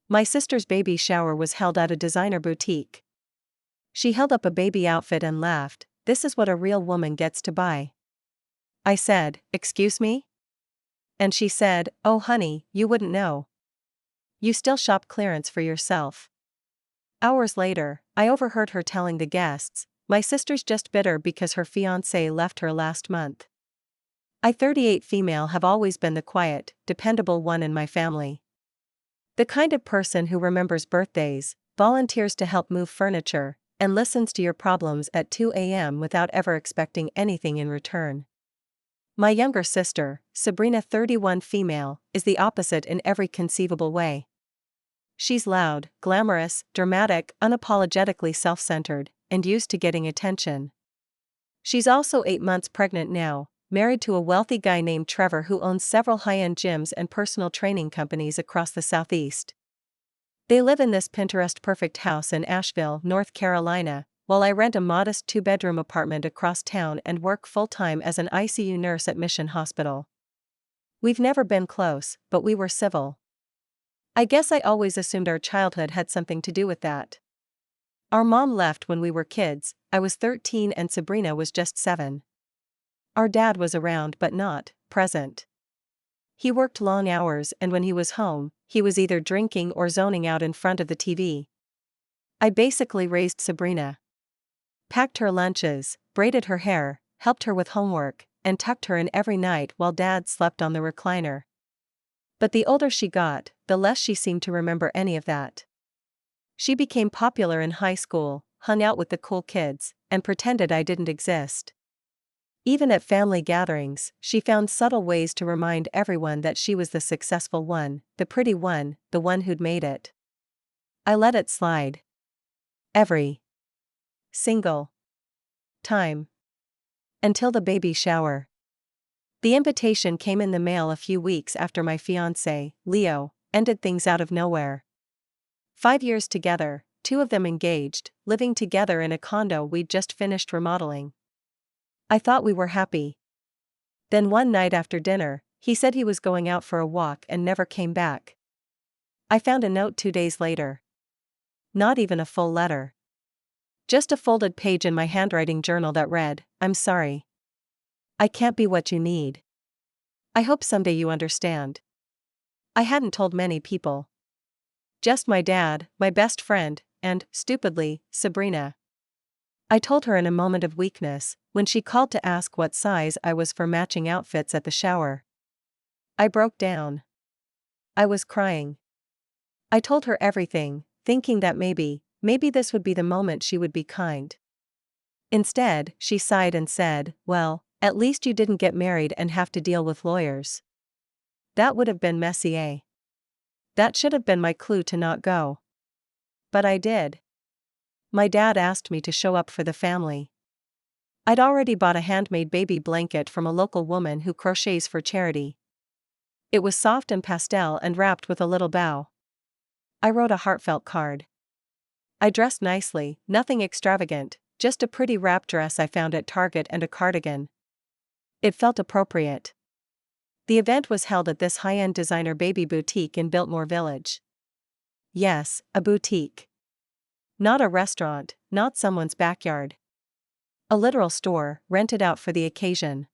My sister's baby shower was held at a designer boutique. She held up a baby outfit and laughed. "This is what a real woman gets to buy." I said, "Excuse me?" And she said, "Oh honey, you wouldn't know. You still shop clearance for yourself." Hours later, I overheard her telling the guests, "My sister's just bitter because her fiancé left her last month. I 38 female have always been the quiet, dependable one in my family. The kind of person who remembers birthdays, volunteers to help move furniture, and listens to your problems at 2 a.m. without ever expecting anything in return." My younger sister, Sabrina 31 female, is the opposite in every conceivable way. She's loud, glamorous, dramatic, unapologetically self-centered, and used to getting attention. She's also 8 months pregnant now, married to a wealthy guy named Trevor who owns several high-end gyms and personal training companies across the Southeast. They live in this Pinterest-perfect house in Asheville, North Carolina, while I rent a modest 2-bedroom apartment across town and work full-time as an ICU nurse at Mission Hospital. We've never been close, but we were civil. I guess I always assumed our childhood had something to do with that. Our mom left when we were kids. I was 13 and Sabrina was just 7. Our dad was around but not present. He worked long hours and when he was home, he was either drinking or zoning out in front of the TV. I basically raised Sabrina. Packed her lunches, braided her hair, helped her with homework, and tucked her in every night while Dad slept on the recliner. But the older she got, the less she seemed to remember any of that. She became popular in high school, hung out with the cool kids, and pretended I didn't exist. Even at family gatherings, she found subtle ways to remind everyone that she was the successful one, the pretty one, the one who'd made it. I let it slide. Every single time. Until the baby shower. The invitation came in the mail a few weeks after my fiancé, Leo, ended things out of nowhere. 5 years together, 2 of them engaged, living together in a condo we'd just finished remodeling. I thought we were happy. Then one night after dinner, he said he was going out for a walk and never came back. I found a note 2 days later. Not even a full letter. Just a folded page in my handwriting journal that read, "I'm sorry. I can't be what you need. I hope someday you understand." I hadn't told many people. Just my dad, my best friend, and, stupidly, Sabrina. I told her in a moment of weakness, when she called to ask what size I was for matching outfits at the shower. I broke down. I was crying. I told her everything, thinking that maybe this would be the moment she would be kind. Instead, she sighed and said, "Well, at least you didn't get married and have to deal with lawyers. That would have been messy, eh? That should have been my clue to not go." But I did. My dad asked me to show up for the family. I'd already bought a handmade baby blanket from a local woman who crochets for charity. It was soft and pastel and wrapped with a little bow. I wrote a heartfelt card. I dressed nicely, nothing extravagant, just a pretty wrap dress I found at Target and a cardigan. It felt appropriate. The event was held at this high-end designer baby boutique in Biltmore Village. Yes, a boutique. Not a restaurant, not someone's backyard. A literal store, rented out for the occasion.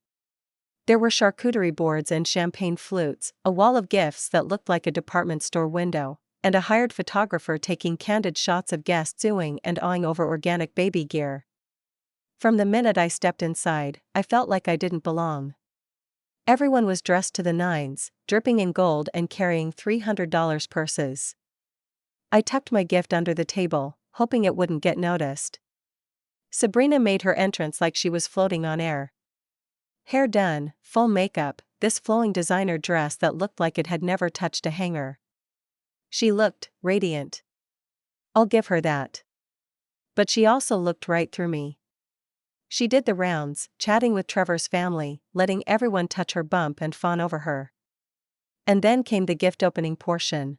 There were charcuterie boards and champagne flutes, a wall of gifts that looked like a department store window, and a hired photographer taking candid shots of guests oohing and awing over organic baby gear. From the minute I stepped inside, I felt like I didn't belong. Everyone was dressed to the nines, dripping in gold and carrying $300 purses. I tucked my gift under the table, hoping it wouldn't get noticed. Sabrina made her entrance like she was floating on air. Hair done, full makeup, this flowing designer dress that looked like it had never touched a hanger. She looked radiant. I'll give her that. But she also looked right through me. She did the rounds, chatting with Trevor's family, letting everyone touch her bump and fawn over her. And then came the gift opening portion.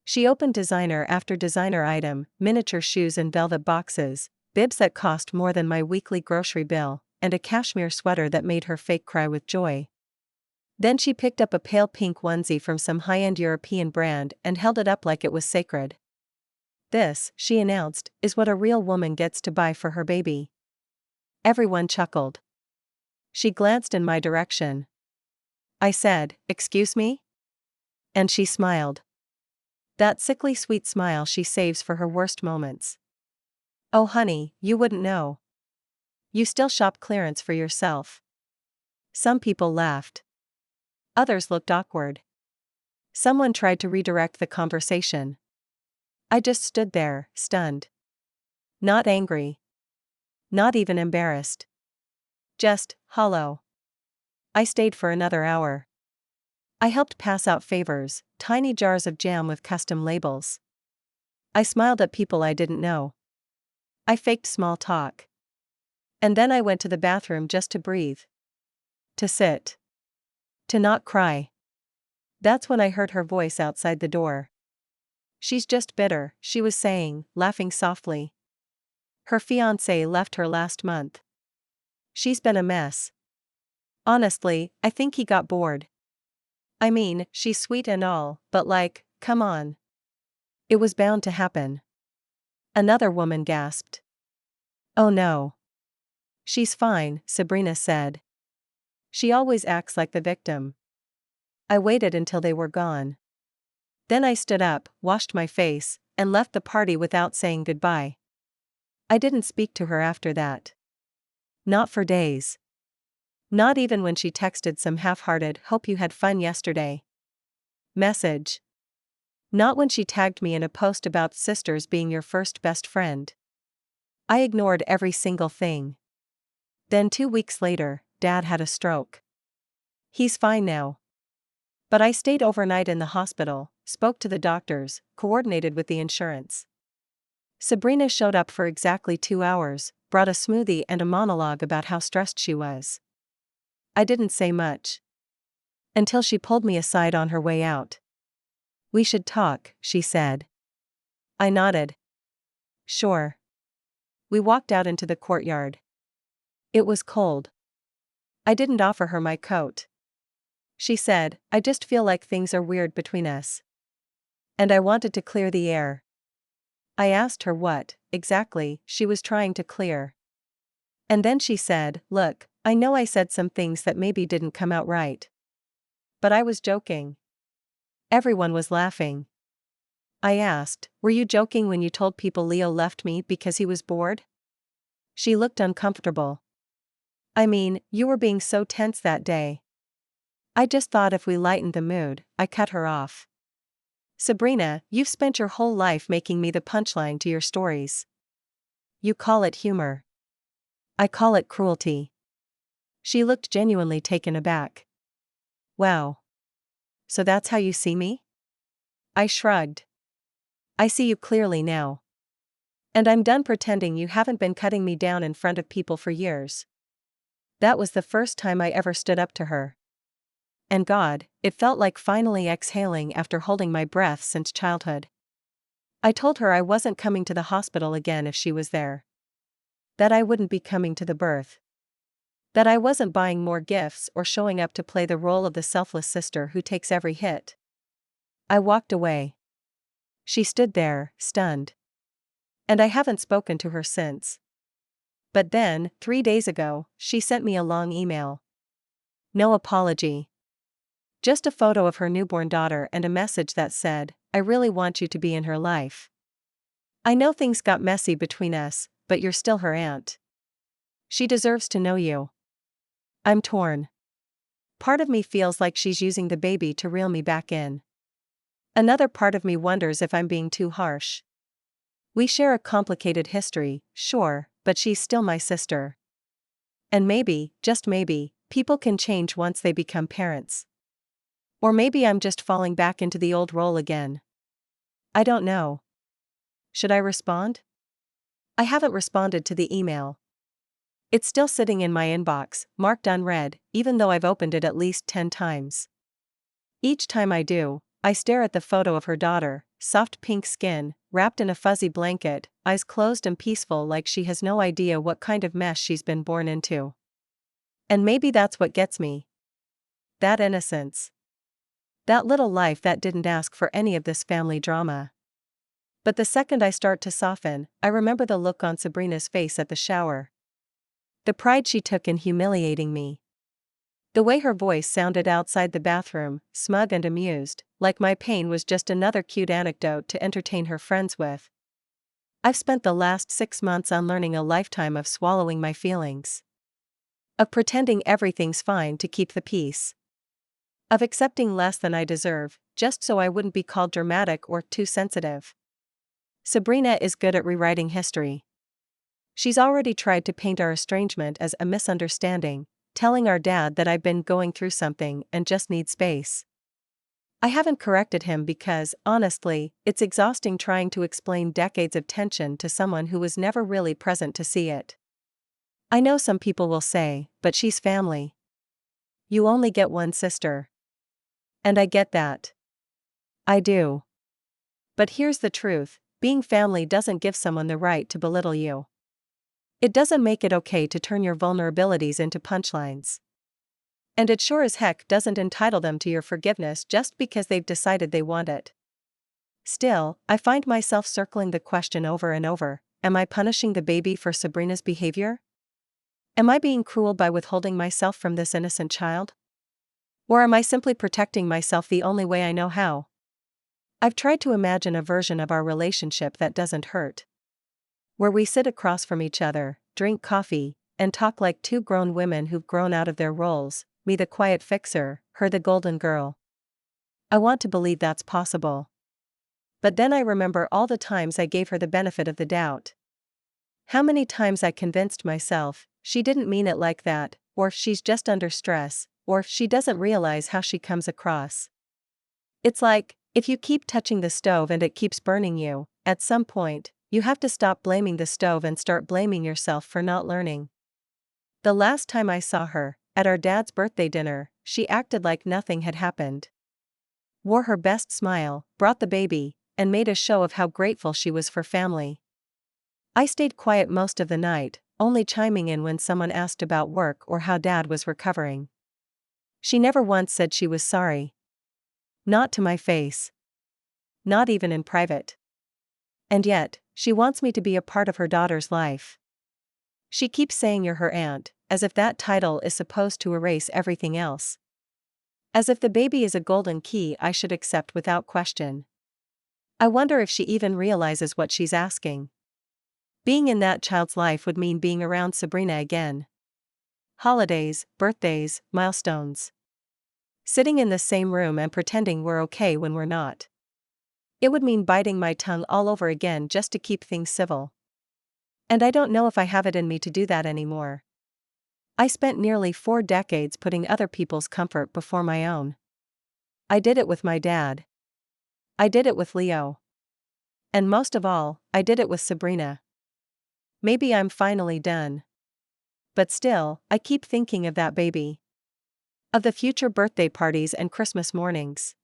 She opened designer after designer item, miniature shoes in velvet boxes, bibs that cost more than my weekly grocery bill, and a cashmere sweater that made her fake cry with joy. Then she picked up a pale pink onesie from some high-end European brand and held it up like it was sacred. "This," she announced, "is what a real woman gets to buy for her baby." Everyone chuckled. She glanced in my direction. I said, "Excuse me?" And she smiled. That sickly sweet smile she saves for her worst moments. "Oh honey, you wouldn't know. You still shop clearance for yourself." Some people laughed. Others looked awkward. Someone tried to redirect the conversation. I just stood there, stunned. Not angry. Not even embarrassed. Just hollow. I stayed for another hour. I helped pass out favors, tiny jars of jam with custom labels. I smiled at people I didn't know. I faked small talk. And then I went to the bathroom just to breathe. To sit. To not cry. That's when I heard her voice outside the door. "She's just bitter," she was saying, laughing softly. "Her fiancé left her last month. She's been a mess. Honestly, I think he got bored. I mean, she's sweet and all, but like, come on. It was bound to happen." Another woman gasped. "Oh no. She's fine," Sabrina said. "She always acts like the victim." I waited until they were gone. Then I stood up, washed my face, and left the party without saying goodbye. I didn't speak to her after that. Not for days. Not even when she texted some half-hearted "hope you had fun yesterday" message. Not when she tagged me in a post about sisters being your first best friend. I ignored every single thing. Then 2 weeks later, Dad had a stroke. He's fine now. But I stayed overnight in the hospital, spoke to the doctors, coordinated with the insurance. Sabrina showed up for exactly 2 hours, brought a smoothie and a monologue about how stressed she was. I didn't say much. Until she pulled me aside on her way out. "We should talk," she said. I nodded. "Sure." We walked out into the courtyard. It was cold. I didn't offer her my coat. She said, "I just feel like things are weird between us. And I wanted to clear the air." I asked her what, exactly, she was trying to clear. And then she said, "Look, I know I said some things that maybe didn't come out right. But I was joking." Everyone was laughing. I asked, "Were you joking when you told people Leo left me because he was bored?" She looked uncomfortable. "I mean, you were being so tense that day." I just thought if we lightened the mood. I cut her off. "Sabrina, you've spent your whole life making me the punchline to your stories. You call it humor. I call it cruelty." She looked genuinely taken aback. "Wow. So that's how you see me?" I shrugged. "I see you clearly now. And I'm done pretending you haven't been cutting me down in front of people for years." That was the first time I ever stood up to her. And God, it felt like finally exhaling after holding my breath since childhood. I told her I wasn't coming to the hospital again if she was there. That I wouldn't be coming to the birth. That I wasn't buying more gifts or showing up to play the role of the selfless sister who takes every hit. I walked away. She stood there, stunned. And I haven't spoken to her since. But then, 3 days ago, she sent me a long email. No apology. Just a photo of her newborn daughter and a message that said, "I really want you to be in her life. I know things got messy between us, but you're still her aunt. She deserves to know you." I'm torn. Part of me feels like she's using the baby to reel me back in. Another part of me wonders if I'm being too harsh. We share a complicated history, sure, but she's still my sister. And maybe, just maybe, people can change once they become parents. Or maybe I'm just falling back into the old role again. I don't know. Should I respond? I haven't responded to the email. It's still sitting in my inbox, marked unread, even though I've opened it at least 10 times. Each time I do, I stare at the photo of her daughter, soft pink skin, wrapped in a fuzzy blanket, eyes closed and peaceful like she has no idea what kind of mess she's been born into. And maybe that's what gets me. that innocence. That little life that didn't ask for any of this family drama. But the second I start to soften, I remember the look on Sabrina's face at the shower. The pride she took in humiliating me. The way her voice sounded outside the bathroom, smug and amused, like my pain was just another cute anecdote to entertain her friends with. I've spent the last 6 months unlearning a lifetime of swallowing my feelings. Of pretending everything's fine to keep the peace. Of accepting less than I deserve, just so I wouldn't be called dramatic or too sensitive. Sabrina is good at rewriting history. She's already tried to paint our estrangement as a misunderstanding, telling our dad that I've been going through something and just need space. I haven't corrected him because, honestly, it's exhausting trying to explain decades of tension to someone who was never really present to see it. I know some people will say, but she's family. You only get one sister. And I get that. I do. But here's the truth, being family doesn't give someone the right to belittle you. It doesn't make it okay to turn your vulnerabilities into punchlines. And it sure as heck doesn't entitle them to your forgiveness just because they've decided they want it. Still, I find myself circling the question over and over, am I punishing the baby for Sabrina's behavior? Am I being cruel by withholding myself from this innocent child? Or am I simply protecting myself the only way I know how? I've tried to imagine a version of our relationship that doesn't hurt. Where we sit across from each other, drink coffee, and talk like two grown women who've grown out of their roles, me the quiet fixer, her the golden girl. I want to believe that's possible. But then I remember all the times I gave her the benefit of the doubt. How many times I convinced myself, she didn't mean it like that, or she's just under stress, or she doesn't realize how she comes across. It's like, if you keep touching the stove and it keeps burning you, at some point, you have to stop blaming the stove and start blaming yourself for not learning. The last time I saw her, at our dad's birthday dinner, she acted like nothing had happened. Wore her best smile, brought the baby, and made a show of how grateful she was for family. I stayed quiet most of the night, only chiming in when someone asked about work or how dad was recovering. She never once said she was sorry. Not to my face. Not even in private. And yet, she wants me to be a part of her daughter's life. She keeps saying you're her aunt, as if that title is supposed to erase everything else. As if the baby is a golden key I should accept without question. I wonder if she even realizes what she's asking. Being in that child's life would mean being around Sabrina again. Holidays, birthdays, milestones. Sitting in the same room and pretending we're okay when we're not. It would mean biting my tongue all over again just to keep things civil. And I don't know if I have it in me to do that anymore. I spent nearly 4 decades putting other people's comfort before my own. I did it with my dad. I did it with Leo. And most of all, I did it with Sabrina. Maybe I'm finally done. But still, I keep thinking of that baby. Of the future birthday parties and Christmas mornings.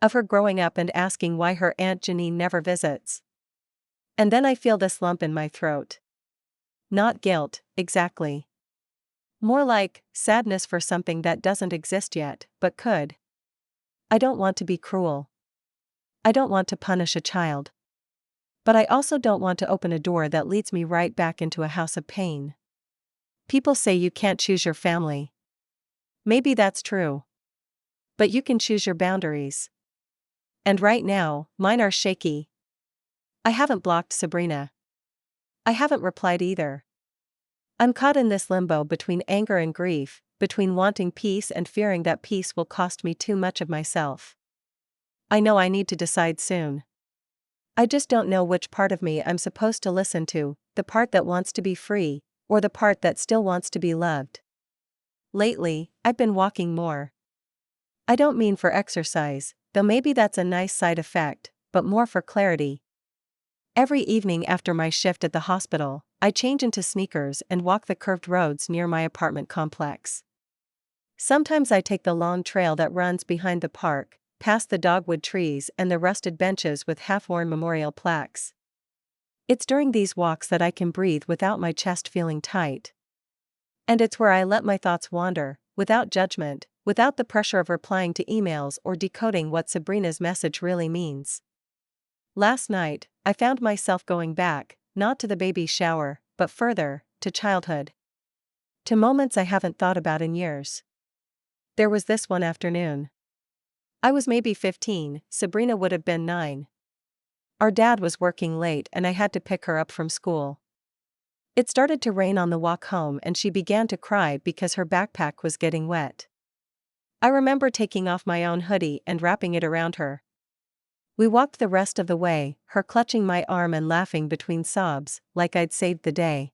Of her growing up and asking why her Aunt Janine never visits. And then I feel this lump in my throat. Not guilt, exactly. More like sadness for something that doesn't exist yet, but could. I don't want to be cruel. I don't want to punish a child. But I also don't want to open a door that leads me right back into a house of pain. People say you can't choose your family. Maybe that's true. But you can choose your boundaries. And right now, mine are shaky. I haven't blocked Sabrina. I haven't replied either. I'm caught in this limbo between anger and grief, between wanting peace and fearing that peace will cost me too much of myself. I know I need to decide soon. I just don't know which part of me I'm supposed to listen to, the part that wants to be free, or the part that still wants to be loved. Lately, I've been walking more. I don't mean for exercise, though maybe that's a nice side effect, but more for clarity. Every evening after my shift at the hospital, I change into sneakers and walk the curved roads near my apartment complex. Sometimes I take the long trail that runs behind the park, past the dogwood trees and the rusted benches with half-worn memorial plaques. It's during these walks that I can breathe without my chest feeling tight. And it's where I let my thoughts wander, without judgment, without the pressure of replying to emails or decoding what Sabrina's message really means. Last night, I found myself going back, not to the baby shower, but further, to childhood. To moments I haven't thought about in years. There was this one afternoon. I was maybe 15, Sabrina would have been 9. Our dad was working late and I had to pick her up from school. It started to rain on the walk home and she began to cry because her backpack was getting wet. I remember taking off my own hoodie and wrapping it around her. We walked the rest of the way, her clutching my arm and laughing between sobs, like I'd saved the day.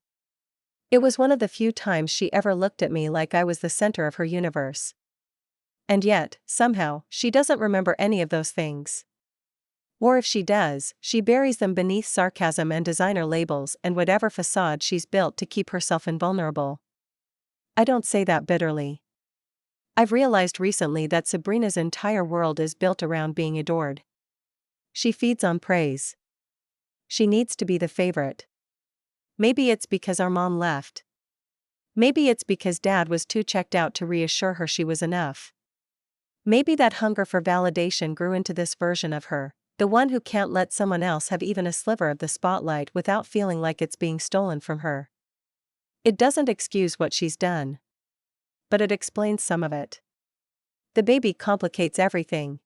It was one of the few times she ever looked at me like I was the center of her universe. And yet, somehow, she doesn't remember any of those things. Or if she does, she buries them beneath sarcasm and designer labels and whatever facade she's built to keep herself invulnerable. I don't say that bitterly. I've realized recently that Sabrina's entire world is built around being adored. She feeds on praise. She needs to be the favorite. Maybe it's because our mom left. Maybe it's because dad was too checked out to reassure her she was enough. Maybe that hunger for validation grew into this version of her, the one who can't let someone else have even a sliver of the spotlight without feeling like it's being stolen from her. It doesn't excuse what she's done. But it explains some of it. The baby complicates everything.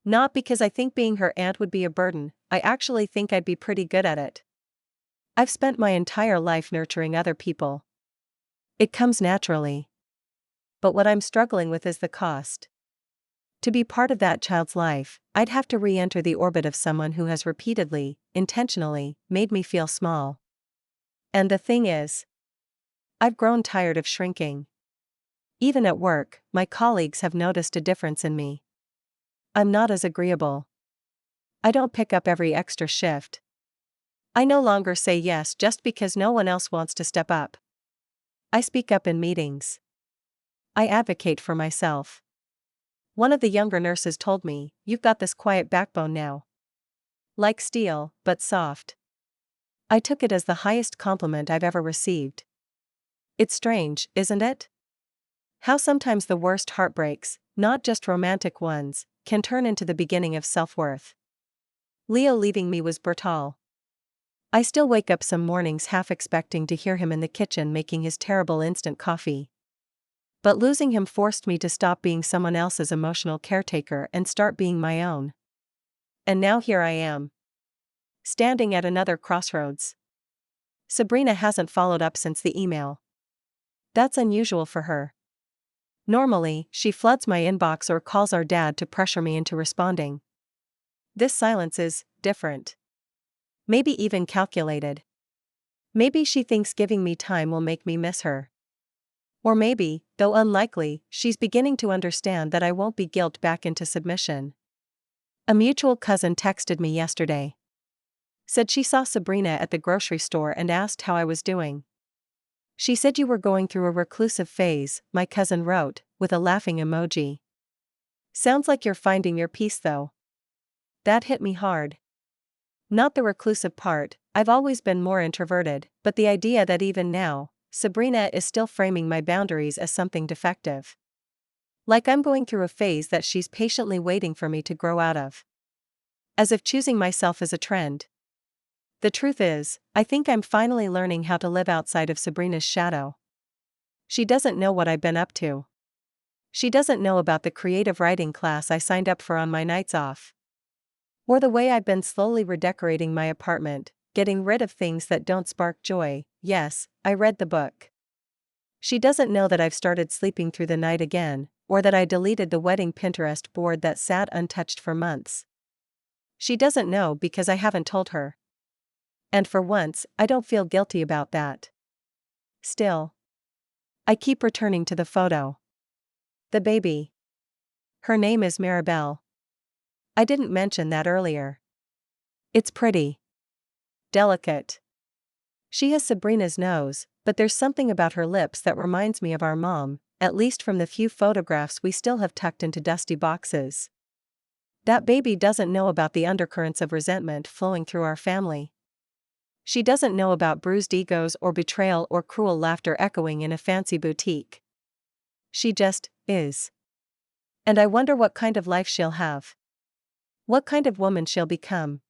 Not because I think being her aunt would be a burden, I actually think I'd be pretty good at it. I've spent my entire life nurturing other people. It comes naturally. But what I'm struggling with is the cost. To be part of that child's life, I'd have to re-enter the orbit of someone who has repeatedly, intentionally, made me feel small. And the thing is, I've grown tired of shrinking. Even at work, my colleagues have noticed a difference in me. I'm not as agreeable. I don't pick up every extra shift. I no longer say yes just because no one else wants to step up. I speak up in meetings. I advocate for myself. One of the younger nurses told me, "You've got this quiet backbone now. Like steel, but soft." I took it as the highest compliment I've ever received. It's strange, isn't it? How sometimes the worst heartbreaks, not just romantic ones, can turn into the beginning of self-worth. Leo leaving me was brutal. I still wake up some mornings half expecting to hear him in the kitchen making his terrible instant coffee. But losing him forced me to stop being someone else's emotional caretaker and start being my own. And now here I am. Standing at another crossroads. Sabrina hasn't followed up since the email. That's unusual for her. Normally, she floods my inbox or calls our dad to pressure me into responding. This silence is different. Maybe even calculated. Maybe she thinks giving me time will make me miss her. Or maybe, though unlikely, she's beginning to understand that I won't be guilted back into submission. A mutual cousin texted me yesterday. Said she saw Sabrina at the grocery store and asked how I was doing. She said you were going through a reclusive phase, my cousin wrote, with a laughing emoji. Sounds like you're finding your peace though. That hit me hard. Not the reclusive part, I've always been more introverted, but the idea that even now, Sabrina is still framing my boundaries as something defective. Like I'm going through a phase that she's patiently waiting for me to grow out of. As if choosing myself is a trend. The truth is, I think I'm finally learning how to live outside of Sabrina's shadow. She doesn't know what I've been up to. She doesn't know about the creative writing class I signed up for on my nights off. Or the way I've been slowly redecorating my apartment, getting rid of things that don't spark joy. Yes, I read the book. She doesn't know that I've started sleeping through the night again, or that I deleted the wedding Pinterest board that sat untouched for months. She doesn't know because I haven't told her. And for once, I don't feel guilty about that. Still, I keep returning to the photo. The baby. Her name is Maribel. I didn't mention that earlier. It's pretty. Delicate. She has Sabrina's nose, but there's something about her lips that reminds me of our mom, at least from the few photographs we still have tucked into dusty boxes. That baby doesn't know about the undercurrents of resentment flowing through our family. She doesn't know about bruised egos or betrayal or cruel laughter echoing in a fancy boutique. She just is. And I wonder what kind of life she'll have. What kind of woman she'll become.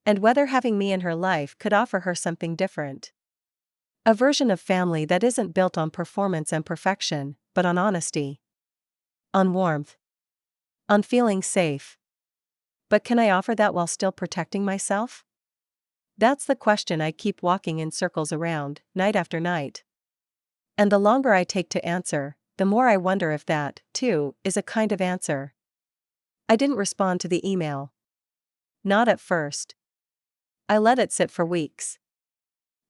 And whether having me in her life could offer her something different. A version of family that isn't built on performance and perfection, but on honesty. On warmth. On feeling safe. But can I offer that while still protecting myself? That's the question I keep walking in circles around, night after night. And the longer I take to answer, the more I wonder if that, too, is a kind of answer. I didn't respond to the email. Not at first. I let it sit for weeks.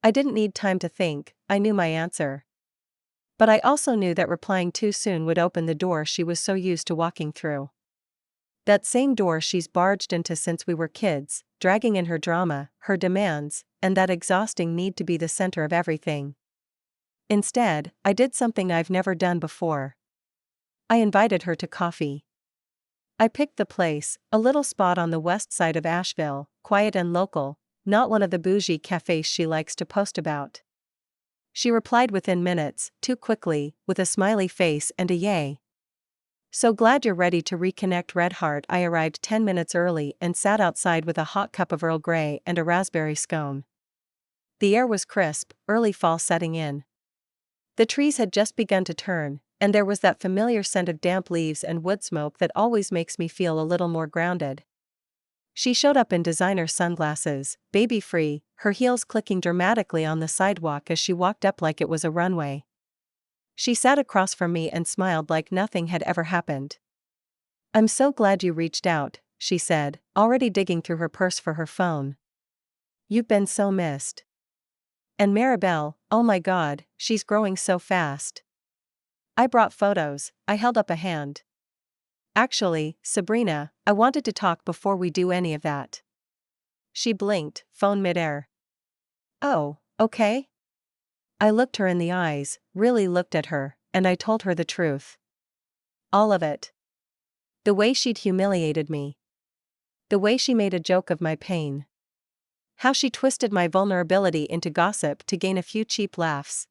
I didn't need time to think, I knew my answer. But I also knew that replying too soon would open the door she was so used to walking through. That same door she's barged into since we were kids, dragging in her drama, her demands, and that exhausting need to be the center of everything. Instead, I did something I've never done before. I invited her to coffee. I picked the place, a little spot on the west side of Asheville, quiet and local, not one of the bougie cafes she likes to post about. She replied within minutes, too quickly, with a smiley face and a yay. So glad you're ready to reconnect, Red Heart. I arrived 10 minutes early and sat outside with a hot cup of Earl Grey and a raspberry scone. The air was crisp, early fall setting in. The trees had just begun to turn, and there was that familiar scent of damp leaves and wood smoke that always makes me feel a little more grounded. She showed up in designer sunglasses, baby-free, her heels clicking dramatically on the sidewalk as she walked up like it was a runway. She sat across from me and smiled like nothing had ever happened. "I'm so glad you reached out," she said, already digging through her purse for her phone. "You've been so missed. And Maribel, oh my God, she's growing so fast." I brought photos, I held up a hand. "Actually, Sabrina, I wanted to talk before we do any of that." She blinked, phone midair. "Oh, okay." I looked her in the eyes, really looked at her, and I told her the truth. All of it. The way she'd humiliated me. The way she made a joke of my pain. How she twisted my vulnerability into gossip to gain a few cheap laughs.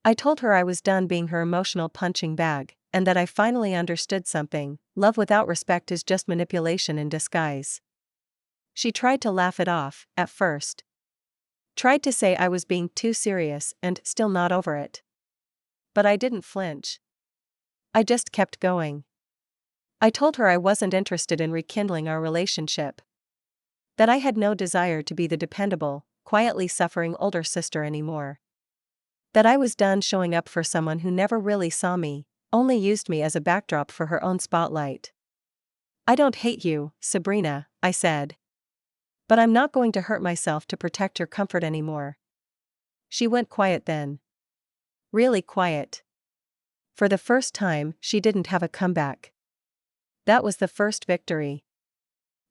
I told her I was done being her emotional punching bag, and that I finally understood something: love without respect is just manipulation in disguise. She tried to laugh it off, at first. Tried to say I was being too serious and still not over it. But I didn't flinch. I just kept going. I told her I wasn't interested in rekindling our relationship. That I had no desire to be the dependable, quietly suffering older sister anymore. That I was done showing up for someone who never really saw me, only used me as a backdrop for her own spotlight. "I don't hate you, Sabrina," I said. "But I'm not going to hurt myself to protect your comfort anymore." She went quiet then. Really quiet. For the first time, she didn't have a comeback. That was the first victory.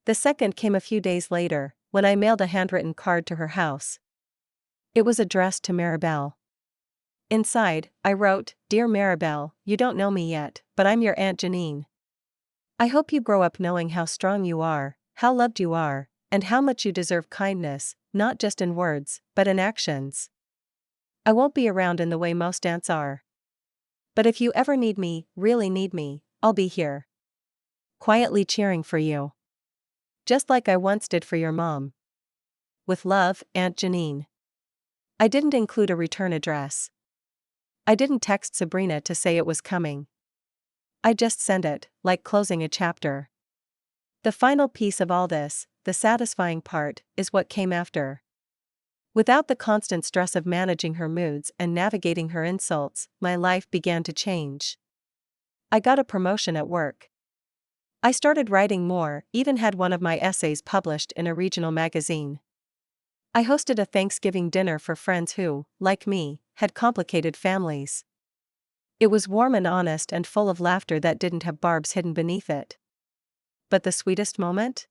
The second came a few days later, when I mailed a handwritten card to her house. It was addressed to Maribel. Inside, I wrote, "Dear Maribel, you don't know me yet, but I'm your Aunt Janine. I hope you grow up knowing how strong you are, how loved you are, and how much you deserve kindness, not just in words, but in actions. I won't be around in the way most aunts are. But if you ever need me, really need me, I'll be here. Quietly cheering for you. Just like I once did for your mom. With love, Aunt Janine." I didn't include a return address. I didn't text Sabrina to say it was coming. I just sent it, like closing a chapter. The final piece of all this, the satisfying part, is what came after. Without the constant stress of managing her moods and navigating her insults, my life began to change. I got a promotion at work. I started writing more, even had one of my essays published in a regional magazine. I hosted a Thanksgiving dinner for friends who, like me, had complicated families. It was warm and honest and full of laughter that didn't have barbs hidden beneath it. But the sweetest moment?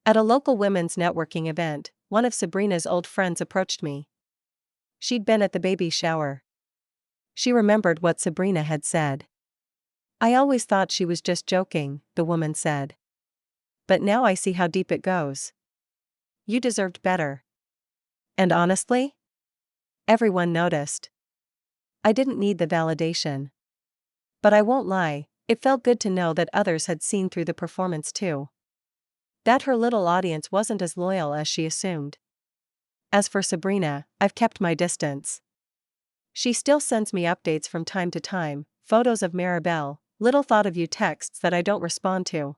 At a local women's networking event, one of Sabrina's old friends approached me. She'd been at the baby shower. She remembered what Sabrina had said. "I always thought she was just joking," the woman said. "But now I see how deep it goes. You deserved better." And honestly? Everyone noticed. I didn't need the validation. But I won't lie, It felt good to know that others had seen through the performance too. That her little audience wasn't as loyal as she assumed. As for Sabrina, I've kept my distance. She still sends me updates from time to time, photos of Maribel, little thought of you texts that I don't respond to.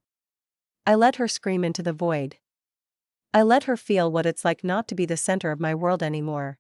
I let her scream into the void. I let her feel what it's like not to be the center of my world anymore.